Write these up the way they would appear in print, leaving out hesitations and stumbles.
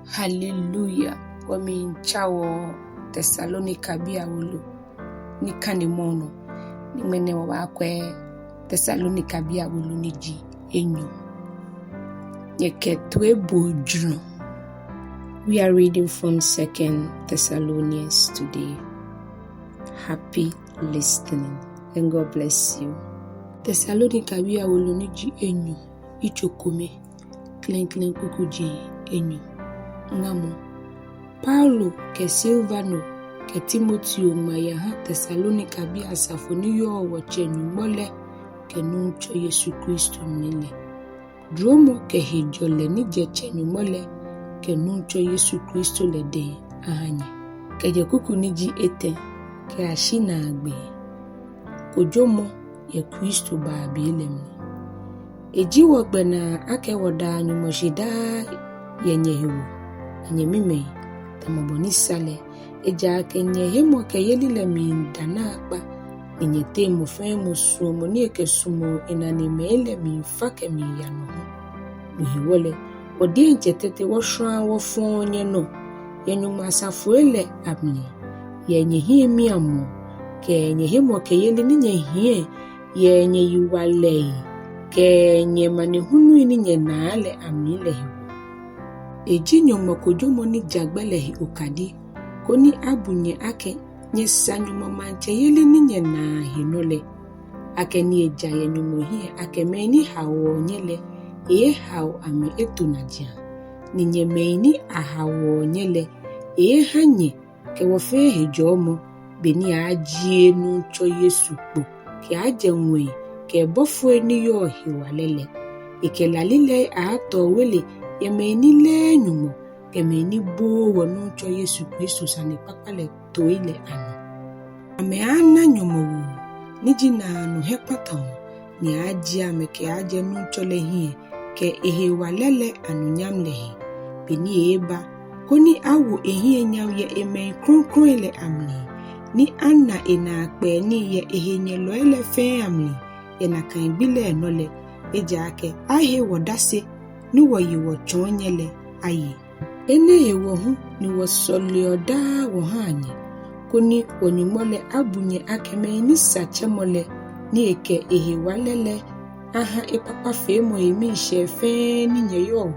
Hallelujah. Wami chawo Tesalonikabii Awolo ni kanimono ni mene wakwe Tesalonikabii Awolo ni ji enyo. Yeketwe bodro. We are reading from 2 Thessalonians today. Happy listening and God bless you. Tesalonikabii Awolo ni ji enyo. Ichokome. Klen kukuji enyo. Ŋamɔ. Paulo ke Silvano ke Timoteo nyɛhãa Tesalonikabii asafo ni yo wache nyumole ke nuncho Yesu Kristo nile. Dromo ke hejole ni jeche nyumole ke nuncho Yesu Kristo le de ahanye. Ke jekuku ni ji ete ke ashi Naagbee. Kojomɔ ye Kristo ba bielem. Eji wogbena ake woda nyumoshida ye nyɛhãa. Anyemime tamaboni sale eja kenye hemo keyeli le mi dana akpa ninyete mo fe mo sumo ni ekesumo enani mele mi fake mi yano miwole odi enjetete wo hran wo fon nye no yenyuma asafo ele amni yenye hi mi amo kenye hemo keyeli ni nyehie yenye yiwale kenye manehunu ni nyenale amni le Eji nyoma Kojomɔ ni jagbele okadi koni abunye ake nye sanyoma manche yeli ni nye na hinole ake ni eja ye nyomo hi ake meni hawo nyele hawo ame etunajia ni nye meni ahawo nyele hanye ke wofe hejomo beni ajie nu cho Yesu kpo ke ajenwe ke bofo ni yo hiwalele ike lalile ato wele Yemeni le nyumo, kemeni bo wanu cho Yesu Kristo sani papale toile ano. Ame ana nyumo wu, niji na anu hepata ni aji ame ke aje nucho lehi, ke ehe walele anu nyam lehi. Beni eba, koni awu ehi nyam ye eme kron ele amni. Ni ana ena akpe ni ye ehe nyelo ele fe amni, ye na kanbile enole, ake ahe wadase, ni wayiwo chonyele aye. Ene hu ni wasolioda wohanye. Kuni wanyumole abunye akeme ni sachemole ni eke walele aha epapa femo emi shefe ni nyeyo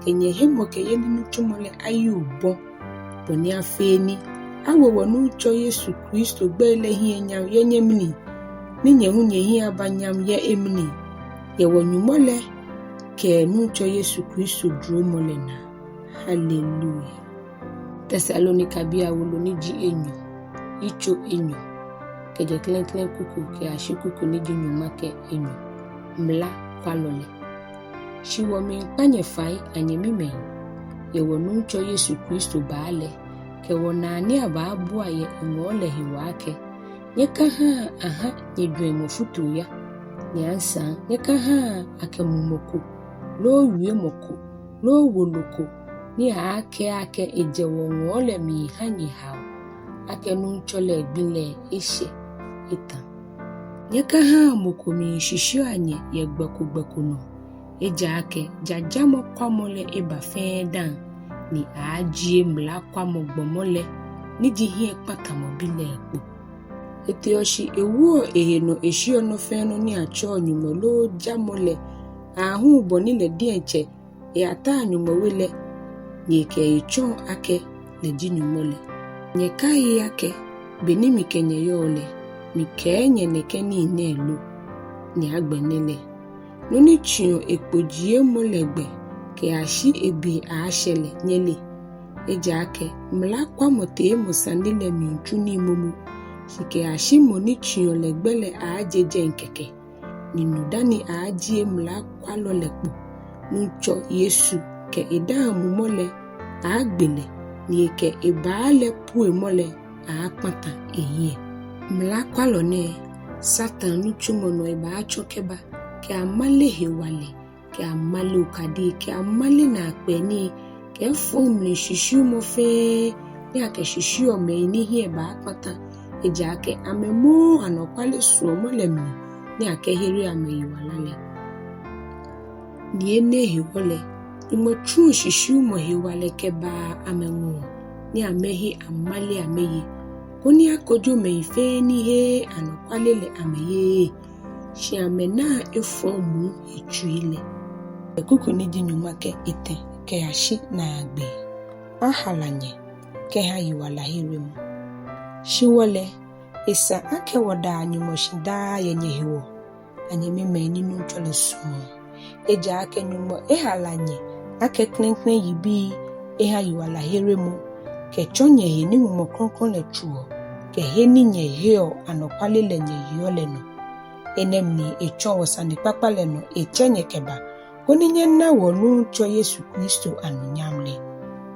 kenye hemo keye ni nuchumole ayubo boni afeni awo wonu cho Yesu Kristo gbele hi nyam yenyemni ni nyehunye hi abanyam ye emni ye wanyumole ke nucho Yesu Kristo dromolena. Hallelujah. Tesalonikabii Awolo ni ji enyo. Icho enyo. Ke je klen kuku ke ashi kuku ni ji nyuma ke enyo. Mlakwalɔ. Shiwo mi panye fai anyemime. Ye nucho Yesu Kristo baale. Ke wonani aba abua ye ngole hiwake. Nyɛhãa aha nyedwe mofutu ya. Nyansa nyɛhãa akemumoko. Lo wiemɔ, lo woloko, ni ake ejewo ngole mi hanye hao, ake nunchole gbile eshe etan. Nyɛhãa moko mi shishio anye ye gbeku no, eja ake jajamo kwamole eba fedan, ni ajie mlakwamo gbomole, ni jihie patamo bile ekpo. Eteoshi ewo no eshio no feno ni acho nyumo lo jamole, ahu boni le dienche ata nyumowele nyeke echon ake le jinyumole nyekai ake beni mikenye yole mikenye nekeni nelu ni agbenele noni chion ekpojie molegbe ke ashi ebi ashele nyele eja ake mlakwa mote musandile minchuni mumu sike ashi moni chion legbele ajeje nkeke ninudani ajie Mlakwalɔ lekpo nucho Yesu ke edamu mole agbele ni ke ebaale pue mole akpata ehie Mlakwalɔ ne Satan nucho mono eba achokeba ke amale hewale ke amale ukadi ke amale na akpeni ke fomle shishu mofe ya ke shishu me ni hie ba akpata eja ke amemo anokwale suo mole mi ni akehiri ame yiwalale. Ni ene hiwole Ŋamɔ tru shishu mo yiwalaheremɔ amengo ni amehi amali ameyi. Koni Kojomɔ ife ni he anokwalele ameye. Shi amena efomu echuile. Kuku ni di nyumake ite kɛhã Naagbee. Ahala kɛhã yiwalaheremɔ. Shiwale isa wada nyumo shida yenyehiwo. Anyemime ni nuchole sumo. Eja nyumo Ahala klenklen yibi eha yiwalaheremɔ. Kechonye ni mumo kronkron le chuo. Keheni nyehio anokwalele nyehio no. Enemni echon wasani papa leno echenye keba. Koni nyena wonu cho Yesu Kristo anunyamle.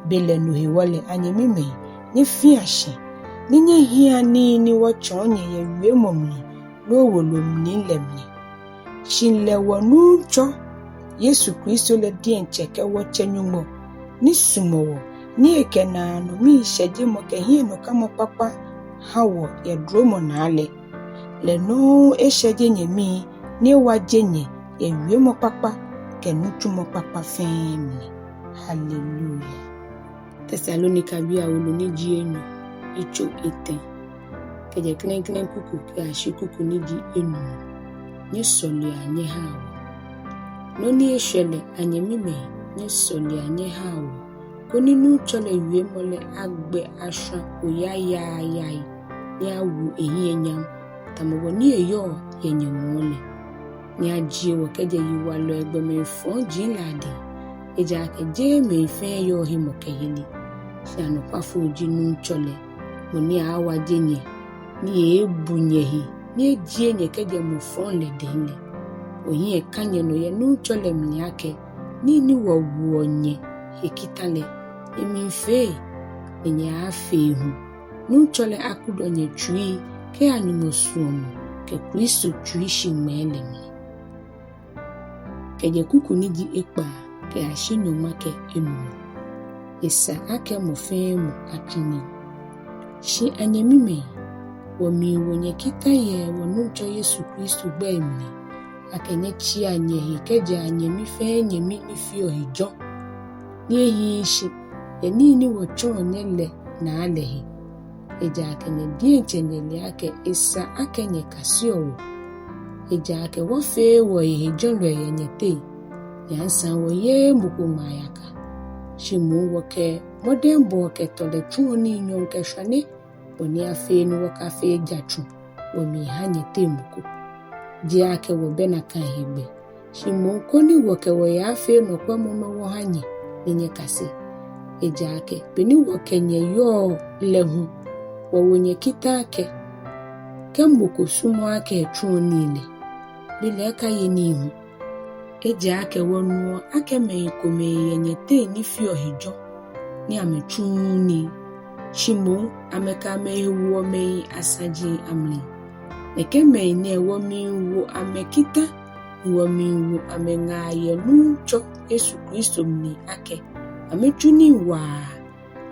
Bele nuhiwale anyemime ni fiashi. Ni nyehia ni wachonye ye wiemɔ no wolomni lemni. Shinle wonu cho Yesu Kristo le diencheke wachenyumo. Ni sumowo ni ekena no mi sheje mo kehia no kama papa hawo ye dromo nale. Le no esheje nyemi ni wajenye ye wiemɔ papa kenutumo papa family. Hallelujah. Tesalonikabii Awolo ni jienyo icho ite. Keje klenklen kuku kɛhã kuku ni di enu. Nyɛsɔlea nyɛhãa. No ni eshele anyemime nyɛsɔlea nyɛhãa. Koni nuchole wiemɔ le agbe asha oyayayai. Ni awu ehinyam. Tamowo ni eyo yenyemole. Ni ajie wo keje yiwalo egbeme fon jinlade. Eja keje me fen yo himo kehili. Shano kwafo jinu chole. Moni awa jenye. Ni ebunyehi. Ni ejienye keje mo fon le denle. Ohi kanye no ye nu chole mnyake. Ni wawuonye. Hekitale. Eminfe. Ni afe hu. Nu chole akudonye chui. Ke anyumosuomo. Ke Kristo chui shimele mi. Keje kuku ni di ekpa. Kɛhã nyumake emu. Isa mofemu atuni. Shi anyemime. Wami wonye kita ye wonucho Yesu Kristo gbemni. Akenye chia nyehi keje anyemi fe nyemi ni fio hijo. Ni ehishi. Ye ni wachonye le na alehi. Eja akenye dienchenye le ake isa akenye kasiowo. Eja ake wafe wo hijo lo yenyete. Yansan wo ye muku mayaka. Shimu woke modembo ke tole chuoni nyonke shane. Boni afe no woka fe jatru. Womi hanye temuku. Diake wo bena kan hebe. Shimu koni woke wo ya afe no kwa mono wo hanye. Ninye kase. Ejake beni woke nye yo lehu. Wawonye kitake. Kemuku sumo ake chuoni ile. Bile aka yenihu. Eja ake wonuo ake meikome yenyete ni fio hijo. Ni amechuni. Shimu ameka mehiwo mei asaji amli. Eke meine womiwo amekita. Womiwo amengaye nucho Yesu Kristo mni ake. Amechuni wa.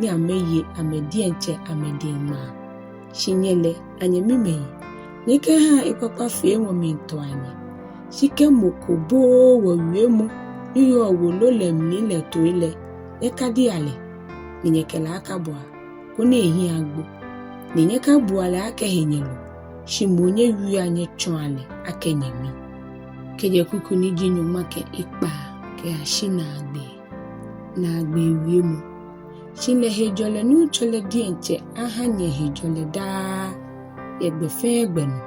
Ni ameye amedienche amediema. Shinyele anyemime. Nikɛhã ipapa fe womintoanye. Shike mokobo wo wiemɔ ni yo wolo lemni le toile. Ekadi ale. Ninyekela akabwa. Kone ehi agbo. Ninyeka buale ake henyelo. Shimonye wianye chwale ake nyemi. Keje kuku ni jinyo make ikpa. Kɛhã Naagbee. Naagbee wiemɔ. Shinle hejole nuchole dienche ahanye hejole daa. Yegbefe egbenu.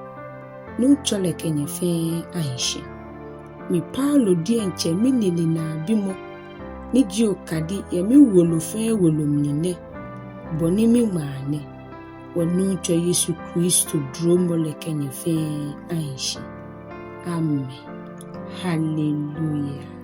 Nuchole kenye fe ahishi. Mi Paulo dienche minili na bimo. Ni jio kadi yemi wolo fe wolo mnine. Boni mi maane. Wanucho Yesu Kristo dromo le kenye fe ahishi. Amen. Hallelujah.